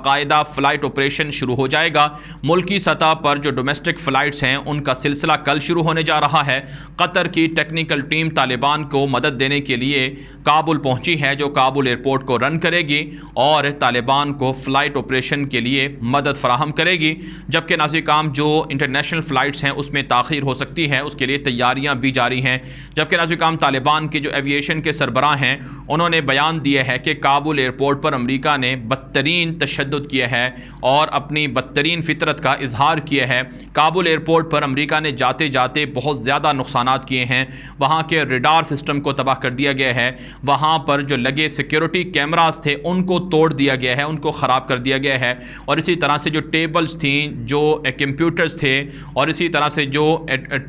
باقاعدہ flight operation شروع ہو جائے گا۔ ملکی سطح پر جو ڈومیسٹک فلائٹس ہیں ان کا سلسلہ کل شروع ہونے جا رہا ہے۔ قطر کی ٹیکنیکل ٹیم طالبان کو مدد دینے کے لیے کابل پہنچی ہے، جو کابل ایئرپورٹ کو رن کرے گی اور طالبان کو فلائٹ آپریشن کے لیے مدد فراہم کرے گی، جبکہ ناظرین کرام جو انٹرنیشنل فلائٹس ہیں اس میں تاخیر ہو سکتی ہے، اس کے لیے تیاریاں بھی جاری ہیں۔ جبکہ ناظرین کرام طالبان کے جو ایوییشن کے سربراہ ہیں انہوں نے بیان دیا ہے کہ کابل ایئرپورٹ پر امریکہ نے بدترین تشدد کیا ہے اور اپنی بدترین فطرت کا اظہار کیا ہے۔ کابل ایئرپورٹ پر امریکہ نے جاتے جاتے بہت زیادہ نقصانات کیے ہیں، وہاں کے ریڈار سسٹم کو تباہ کر دیا گیا ہے، وہاں پر جو لگے سیکیورٹی کیمراز تھے ان کو توڑ دیا گیا ہے، ان کو خراب کر دیا گیا ہے، اور اسی طرح سے جو ٹیبلز تھیں، جو کمپیوٹرز تھے، اور اسی طرح سے جو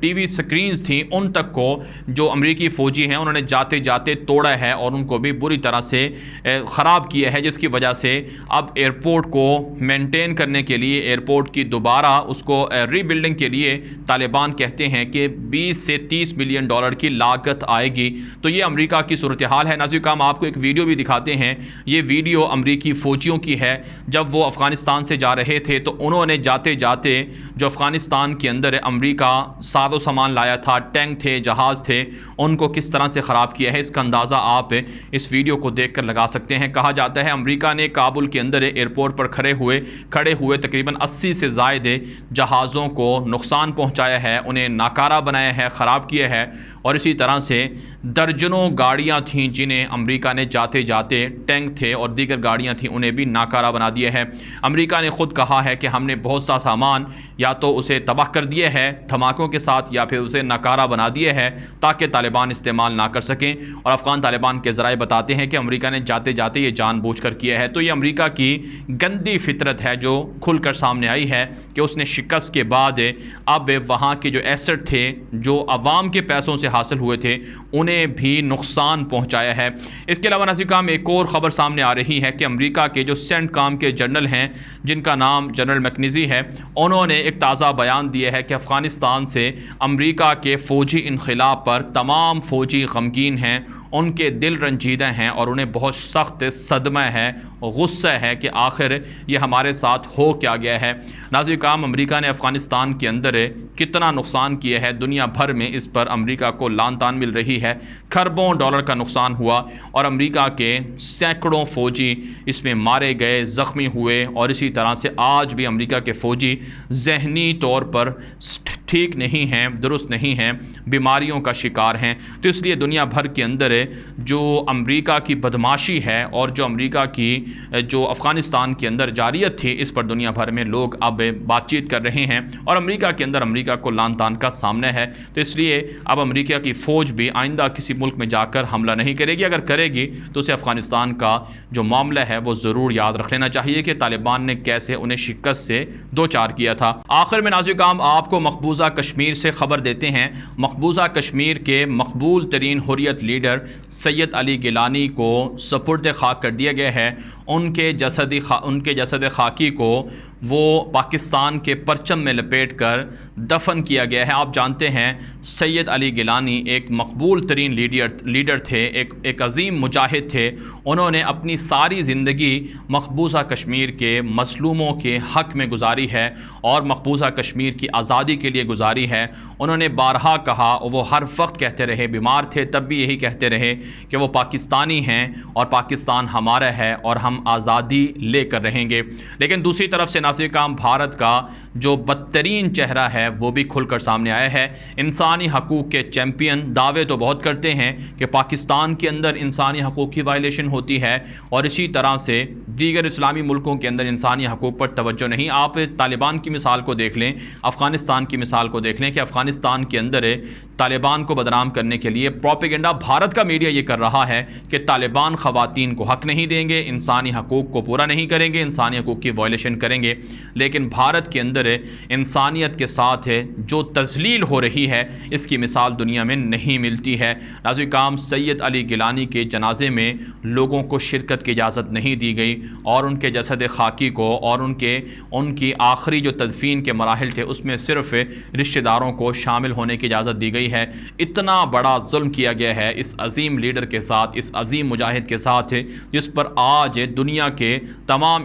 ٹی وی سکرینز تھیں ان تک کو جو امریکی فوجی ہیں انہوں نے جاتے جاتے توڑا ہے اور ان کو بھی بری طرح سے خراب کیا ہے، جس کی وجہ سے اب ایئرپورٹ کو مینٹین کرنے کے لیے، ایئرپورٹ کی دوبارہ اس کو ری بلڈنگ کے لیے طالبان کہتے ہیں کہ 20 سے 30 ملین ڈالر کی لاگت آئے گی۔ تو یہ امریکہ کی صورتحال ہے۔ ناظرین کرام آپ کو ایک ویڈیو بھی دکھاتے ہیں، یہ ویڈیو امریکی فوجیوں کی ہے جب وہ افغانستان سے جا رہے تھے تو انہوں نے جاتے جاتے جو افغانستان کے اندر امریکہ ساز و سامان لایا تھا، ٹینک تھے، جہاز تھے، ان کو کس طرح سے خراب کیا ہے، اس کا اندازہ آپ اس ویڈیو کو دیکھ کر لگا سکتے ہیں۔ کہا جاتا ہے امریکہ نے کابل کے اندر ایئرپورٹ پر کھڑے ہوئے تقریباً 80 سے زائد جہازوں کو نقصان پہنچایا ہے، انہیں ناکارہ بنایا ہے، خراب کیا ہے، اور اسی طرح سے درجنوں گاڑیاں تھیں جنہیں امریکہ نے جاتے جاتے، ٹینک تھے اور دیگر گاڑیاں تھیں، انہیں بھی ناکارہ بنا دیا ہے۔ امریکہ نے خود کہا ہے کہ ہم نے بہت سا سامان یا تو اسے تباہ کر دیا ہے دھماکوں کے ساتھ یا پھر اسے ناکارہ بنا دیا ہے تاکہ طالبان استعمال نہ کر سکیں، اور افغان طالبان کے ذرائع بتاتے ہیں کہ امریکہ نے جاتے جاتے یہ جان بوجھ کر کیا ہے۔ تو یہ امریکہ کی گندی فطرت ہے جو کھل کر سامنے آئی ہے کہ اس نے شکست کے بعد اب وہاں کے جو ایسٹ تھے جو عوام کے پیسوں سے حاصل ہوئے تھے انہیں بھی نقصان پہنچایا ہے۔ اس کے علاوہ ناظرین کرام ایک اور خبر سامنے آ رہی ہے کہ امریکہ کے جو سینٹ کام کے جنرل ہیں جن کا نام جنرل میکنزی ہے، انہوں نے ایک تازہ بیان دیا ہے کہ افغانستان سے امریکہ کے فوجی انخلا پر تمام فوجی غمگین ہیں، ان کے دل رنجیدہ ہیں اور انہیں بہت سخت صدمہ ہے، غصہ ہے کہ آخر یہ ہمارے ساتھ ہو کیا گیا ہے۔ ناظرین کرام امریکہ نے افغانستان کے اندر کتنا نقصان کیا ہے، دنیا بھر میں اس پر امریکہ کو لعان تان مل رہی ہے، کھربوں ڈالر کا نقصان ہوا اور امریکہ کے سینکڑوں فوجی اس میں مارے گئے، زخمی ہوئے، اور اسی طرح سے آج بھی امریکہ کے فوجی ذہنی طور پر ٹھیک نہیں ہیں، درست نہیں ہیں، بیماریوں کا شکار ہیں۔ تو اس لیے دنیا بھر کے اندر جو امریکہ کی بدماشی ہے اور جو امریکہ کی جو افغانستان کے اندر جاریت تھی، اس پر دنیا بھر میں لوگ اب بات چیت کر رہے ہیں اور امریکہ کے اندر امریکہ کو لعان تان کا سامنا ہے۔ تو اس لیے اب امریکہ کی فوج بھی آئندہ کسی ملک میں جا کر حملہ نہیں کرے گی، اگر کرے گی تو اسے افغانستان کا جو معاملہ ہے وہ ضرور یاد رکھ لینا چاہیے کہ طالبان نے کیسے انہیں شکست سے دوچار کیا تھا۔ آخر میں ناظرین کرام آپ کو مقبوضہ کشمیر سے خبر دیتے ہیں۔ مقبوضہ کشمیر کے مقبول ترین حریت لیڈر سید علی گیلانی کو سپرد خاک کر دیا گیا ہے۔ ان کے جسد خاکی کو وہ پاکستان کے پرچم میں لپیٹ کر دفن کیا گیا ہے۔ آپ جانتے ہیں سید علی گیلانی ایک مقبول ترین لیڈر تھے، ایک عظیم مجاہد تھے۔ انہوں نے اپنی ساری زندگی مقبوضہ کشمیر کے مظلوموں کے حق میں گزاری ہے اور مقبوضہ کشمیر کی آزادی کے لیے گزاری ہے۔ انہوں نے بارہا کہا، وہ ہر وقت کہتے رہے، بیمار تھے تب بھی یہی کہتے رہے کہ وہ پاکستانی ہیں اور پاکستان ہمارا ہے اور ہم آزادی لے کر رہیں گے۔ لیکن دوسری طرف سے ناظرین کرام بھارت کا جو بدترین چہرہ ہے وہ بھی کھل کر سامنے آیا ہے۔ انسانی حقوق کے چیمپئن دعوے تو بہت کرتے ہیں کہ پاکستان کے اندر انسانی حقوق کی وائلیشن ہوتی ہے اور اسی طرح سے دیگر اسلامی ملکوں کے اندر انسانی حقوق پر توجہ نہیں۔ آپ طالبان کی مثال کو دیکھ لیں، افغانستان کی مثال کو دیکھ لیں کہ افغانستان کے اندر طالبان کو بدنام کرنے کے لیے پروپیگنڈا بھارت کا میڈیا یہ کر رہا ہے کہ طالبان خواتین کو حق نہیں دیں گے، انسانی حقوق کو پورا نہیں کریں گے، انسانی حقوق کی وائلیشن کریں گے۔ لیکن بھارت کے اندر انسانیت کے ساتھ جو تذلیل ہو رہی ہے اس کی مثال دنیا میں نہیں ملتی ہے۔ ناظرین کرام، سید علی گیلانی کے جنازے میں لوگوں کو شرکت کی اجازت نہیں دی گئی اور ان کے جسد خاکی کو اور ان کی آخری جو تدفین کے مراحل تھے اس میں صرف رشتہ داروں کو شامل ہونے کی اجازت دی گئی ہے۔ اتنا بڑا ظلم کیا گیا ہے اس عظیم لیڈر کے ساتھ، اس عظیم مجاہد کے ساتھ، جس پر آج دنیا کے تمام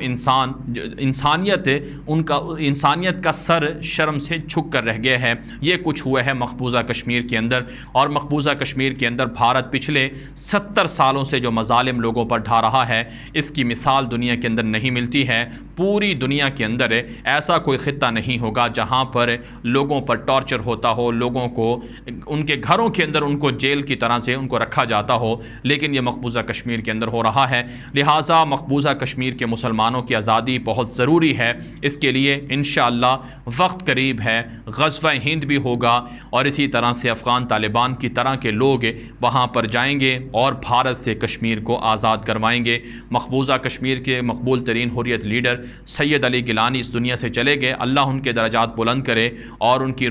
انسانیت کا سر شرم سے جھک کر رہ گیا ہے۔ یہ کچھ ہوا ہے مقبوضہ کشمیر کے اندر، اور مقبوضہ کشمیر کے اندر بھارت پچھلے 70 سالوں سے جو مظالم لوگوں پر ڈھا رہا ہے اس کی مثال دنیا کے اندر نہیں ملتی ہے۔ پوری دنیا کے اندر ایسا کوئی خطہ نہیں ہوگا جہاں پر لوگوں پر ٹارچر ہوتا ہو، لوگوں کو ان کے گھروں کے اندر ان کو جیل کی طرح سے ان کو رکھا جاتا ہو، لیکن یہ مقبوضہ کشمیر کے اندر ہو رہا ہے۔ لہٰذا مقبوضہ کشمیر کے مسلمانوں کی آزادی بہت ضروری ہے۔ اس کے لیے انشاءاللہ وقت قریب ہے، غزوہ ہند بھی ہوگا اور اسی طرح سے افغان طالبان کی طرح کے لوگ وہاں پر جائیں گے اور بھارت سے کشمیر کو آزاد کروائیں گے۔ مقبوضہ کشمیر کے مقبول ترین حریت لیڈر سید علی گیلانی اس دنیا سے چلے گئے، اللہ ان کے درجات بلند کرے اور ان کی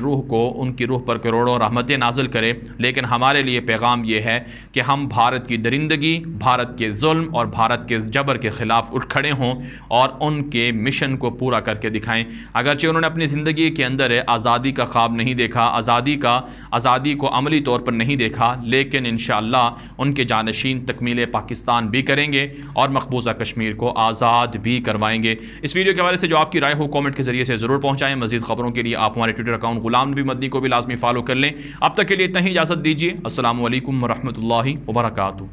روح پر کروڑوں رحمتیں نازل کرے۔ لیکن ہمارے لیے پیغام یہ ہے کہ ہم بھارت کی درندگی، بھارت کے ظلم اور بھارت کے جبر کے خلاف اٹھ کھڑے ہوں اور ان کے مشن کو پورا کر کے دکھائیں۔ اگرچہ انہوں نے اپنی زندگی کے اندر آزادی کا خواب نہیں دیکھا، آزادی کو عملی طور پر نہیں دیکھا، لیکن انشاءاللہ ان کے جانشین تکمیل پاکستان بھی کریں گے اور مقبوضہ کشمیر کو آزاد بھی کروائیں گے۔ اس ویڈیو کے حوالے سے جو آپ کی رائے ہو کامنٹ کے ذریعے سے ضرور پہنچائیں۔ مزید خبروں کے لیے آپ ہمارے ٹویٹر اکاؤنٹ غلام نبی مدنی کو بھی لازمی فالو کر لیں۔ اب تک کے لیے اتنا ہی، اجازت دیجیے۔ السلام علیکم ورحمۃ اللہ وبرکاتہ۔